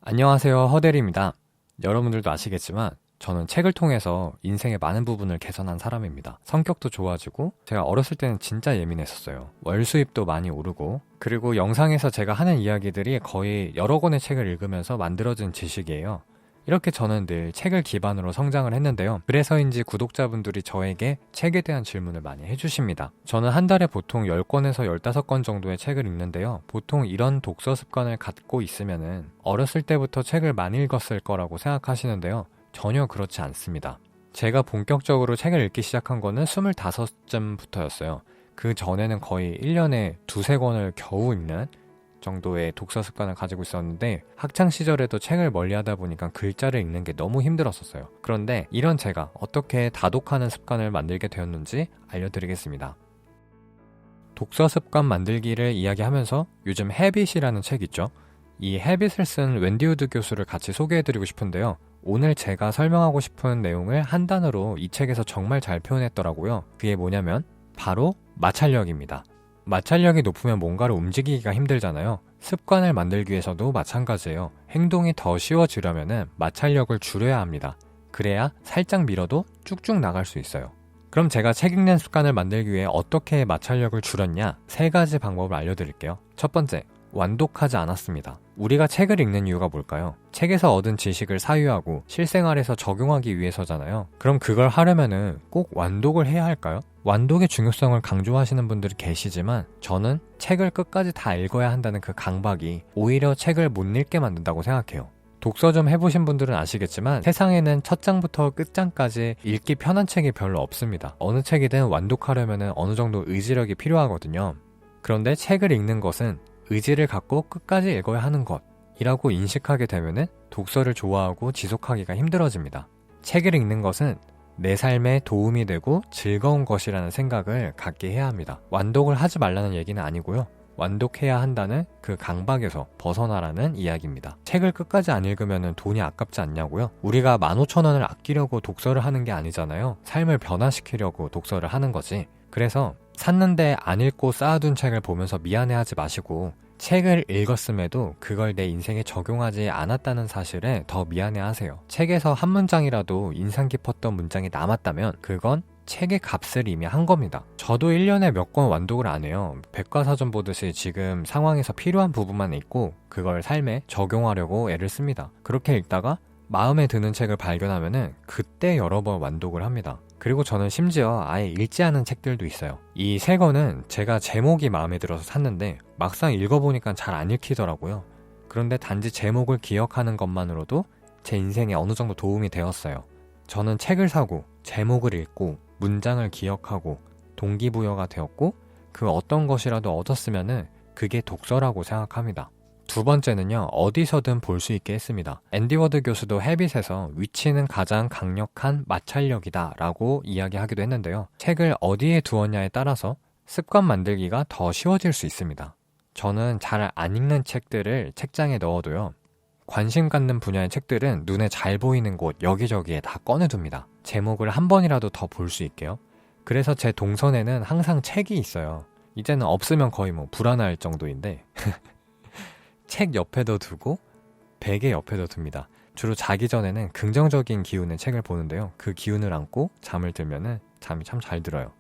안녕하세요, 허대리입니다. 여러분들도 아시겠지만 저는 책을 통해서 인생의 많은 부분을 개선한 사람입니다. 성격도 좋아지고 제가 어렸을 때는 진짜 예민했었어요. 월 수입도 많이 오르고, 그리고 영상에서 제가 하는 이야기들이 거의 여러 권의 책을 읽으면서 만들어진 지식이에요. 이렇게 저는 늘 책을 기반으로 성장을 했는데요. 그래서인지 구독자분들이 저에게 책에 대한 질문을 많이 해주십니다. 저는 한 달에 보통 10권에서 15권 정도의 책을 읽는데요. 보통 이런 독서 습관을 갖고 있으면은 어렸을 때부터 책을 많이 읽었을 거라고 생각하시는데요. 전혀 그렇지 않습니다. 제가 본격적으로 책을 읽기 시작한 거는 25쯤부터였어요. 그 전에는 거의 1년에 두세 권을 겨우 읽는 정도의 독서 습관을 가지고 있었는데, 학창 시절에도 책을 멀리하다 보니까 글자를 읽는 게 너무 힘들었었어요. 그런데 이런 제가 어떻게 다독하는 습관을 만들게 되었는지 알려드리겠습니다. 독서 습관 만들기를 이야기하면서 요즘 헤빗이라는 책 있죠? 이 헤빗을 쓴 웬디 우드 교수를 같이 소개해드리고 싶은데요. 오늘 제가 설명하고 싶은 내용을 한 단어로 이 책에서 정말 잘 표현했더라고요. 그게 뭐냐면 바로 마찰력입니다. 마찰력이 높으면 뭔가를 움직이기가 힘들잖아요. 습관을 만들기 위해서도 마찬가지예요. 행동이 더 쉬워지려면 마찰력을 줄여야 합니다. 그래야 살짝 밀어도 쭉쭉 나갈 수 있어요. 그럼 제가 책 읽는 습관을 만들기 위해 어떻게 마찰력을 줄였냐? 3가지 방법을 알려드릴게요. 첫 번째, 완독하지 않았습니다. 우리가 책을 읽는 이유가 뭘까요? 책에서 얻은 지식을 사유하고 실생활에서 적용하기 위해서잖아요. 그럼 그걸 하려면은 꼭 완독을 해야 할까요? 완독의 중요성을 강조하시는 분들이 계시지만 저는 책을 끝까지 다 읽어야 한다는 그 강박이 오히려 책을 못 읽게 만든다고 생각해요. 독서 좀 해보신 분들은 아시겠지만 세상에는 첫 장부터 끝장까지 읽기 편한 책이 별로 없습니다. 어느 책이든 완독하려면 어느 정도 의지력이 필요하거든요. 그런데 책을 읽는 것은 의지를 갖고 끝까지 읽어야 하는 것이라고 인식하게 되면 독서를 좋아하고 지속하기가 힘들어집니다. 책을 읽는 것은 내 삶에 도움이 되고 즐거운 것이라는 생각을 갖게 해야 합니다. 완독을 하지 말라는 얘기는 아니고요. 완독해야 한다는 그 강박에서 벗어나라는 이야기입니다. 책을 끝까지 안 읽으면 돈이 아깝지 않냐고요? 우리가 15,000원을 아끼려고 독서를 하는 게 아니잖아요. 삶을 변화시키려고 독서를 하는 거지. 그래서 샀는데 안 읽고 쌓아둔 책을 보면서 미안해하지 마시고, 책을 읽었음에도 그걸 내 인생에 적용하지 않았다는 사실에 더 미안해하세요. 책에서 한 문장이라도 인상 깊었던 문장이 남았다면 그건 책의 값을 이미 한 겁니다. 저도 1년에 몇 권 완독을 안 해요. 백과사전 보듯이 지금 상황에서 필요한 부분만 읽고 그걸 삶에 적용하려고 애를 씁니다. 그렇게 읽다가 마음에 드는 책을 발견하면은 그때 여러 번 완독을 합니다. 그리고 저는 심지어 아예 읽지 않은 책들도 있어요. 이 3권은 제가 제목이 마음에 들어서 샀는데 막상 읽어보니까 잘 안 읽히더라고요. 그런데 단지 제목을 기억하는 것만으로도 제 인생에 어느 정도 도움이 되었어요. 저는 책을 사고 제목을 읽고 문장을 기억하고 동기부여가 되었고, 그 어떤 것이라도 얻었으면은 그게 독서라고 생각합니다. 두 번째는요, 어디서든 볼 수 있게 했습니다. 앤디 워드 교수도 헤빗에서 위치는 가장 강력한 마찰력이다 라고 이야기하기도 했는데요. 책을 어디에 두었냐에 따라서 습관 만들기가 더 쉬워질 수 있습니다. 저는 잘 안 읽는 책들을 책장에 넣어둬요. 관심 갖는 분야의 책들은 눈에 잘 보이는 곳 여기저기에 다 꺼내둡니다. 제목을 한 번이라도 더 볼 수 있게요. 그래서 제 동선에는 항상 책이 있어요. 이제는 없으면 거의 불안할 정도인데 책 옆에도 두고 베개 옆에도 둡니다. 주로 자기 전에는 긍정적인 기운의 책을 보는데요. 그 기운을 안고 잠을 들면은 잠이 참 잘 들어요.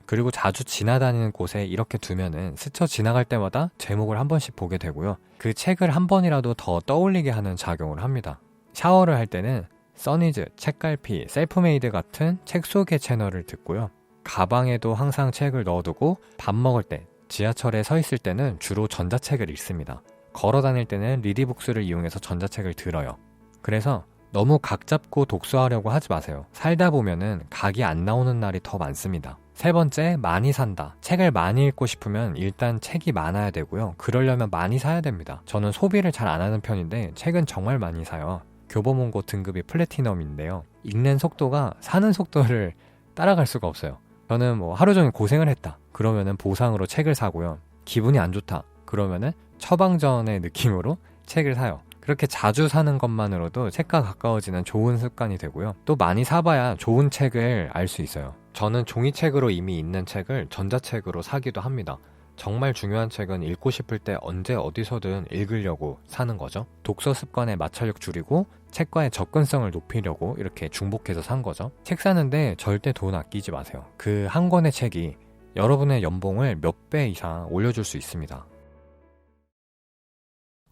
그리고 자주 지나다니는 곳에 이렇게 두면은 스쳐 지나갈 때마다 제목을 한 번씩 보게 되고요. 그 책을 한 번이라도 더 떠올리게 하는 작용을 합니다. 샤워를 할 때는 써니즈, 책갈피, 셀프메이드 같은 책 소개 채널을 듣고요. 가방에도 항상 책을 넣어두고 밥 먹을 때, 지하철에 서 있을 때는 주로 전자책을 읽습니다. 걸어 다닐 때는 리디북스를 이용해서 전자책을 들어요. 그래서 너무 각 잡고 독서하려고 하지 마세요. 살다 보면은 각이 안 나오는 날이 더 많습니다. 세 번째, 많이 산다. 책을 많이 읽고 싶으면 일단 책이 많아야 되고요. 그러려면 많이 사야 됩니다. 저는 소비를 잘 안 하는 편인데 책은 정말 많이 사요. 교보문고 등급이 플래티넘인데요. 읽는 속도가 사는 속도를 따라갈 수가 없어요. 저는 하루 종일 고생을 했다. 그러면은 보상으로 책을 사고요. 기분이 안 좋다. 그러면은 처방전의 느낌으로 책을 사요. 그렇게 자주 사는 것만으로도 책과 가까워지는 좋은 습관이 되고요. 또 많이 사봐야 좋은 책을 알 수 있어요. 저는 종이책으로 이미 있는 책을 전자책으로 사기도 합니다. 정말 중요한 책은 읽고 싶을 때 언제 어디서든 읽으려고 사는 거죠. 독서 습관의 마찰력 줄이고 책과의 접근성을 높이려고 이렇게 중복해서 산 거죠. 책 사는데 절대 돈 아끼지 마세요. 그 한 권의 책이 여러분의 연봉을 몇 배 이상 올려줄 수 있습니다.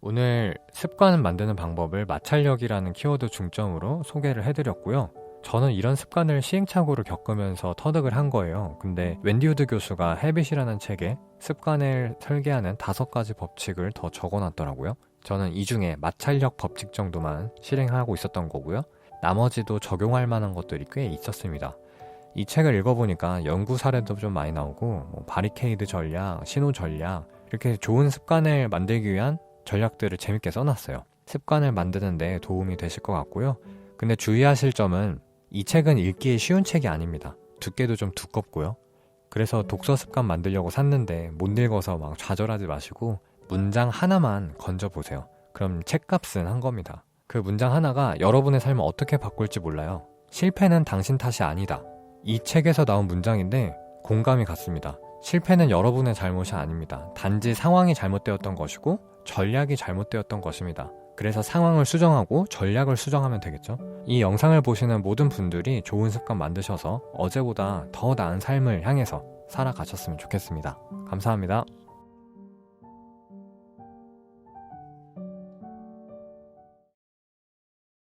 오늘 습관 만드는 방법을 마찰력이라는 키워드 중점으로 소개를 해드렸고요. 저는 이런 습관을 시행착오를 겪으면서 터득을 한 거예요. 근데 웬디 우드 교수가 헤빗이라는 책에 습관을 설계하는 5가지 법칙을 더 적어놨더라고요. 저는 이 중에 마찰력 법칙 정도만 실행하고 있었던 거고요. 나머지도 적용할 만한 것들이 꽤 있었습니다. 이 책을 읽어보니까 연구 사례도 좀 많이 나오고 바리케이드 전략, 신호 전략 이렇게 좋은 습관을 만들기 위한 전략들을 재밌게 써놨어요. 습관을 만드는 데 도움이 되실 것 같고요. 근데 주의하실 점은 이 책은 읽기에 쉬운 책이 아닙니다. 두께도 좀 두껍고요. 그래서 독서 습관 만들려고 샀는데 못 읽어서 막 좌절하지 마시고 문장 하나만 건져보세요. 그럼 책값은 한 겁니다. 그 문장 하나가 여러분의 삶을 어떻게 바꿀지 몰라요. 실패는 당신 탓이 아니다. 이 책에서 나온 문장인데 공감이 갔습니다. 실패는 여러분의 잘못이 아닙니다. 단지 상황이 잘못되었던 것이고 전략이 잘못되었던 것입니다. 그래서 상황을 수정하고 전략을 수정하면 되겠죠. 이 영상을 보시는 모든 분들이 좋은 습관 만드셔서 어제보다 더 나은 삶을 향해서 살아가셨으면 좋겠습니다. 감사합니다.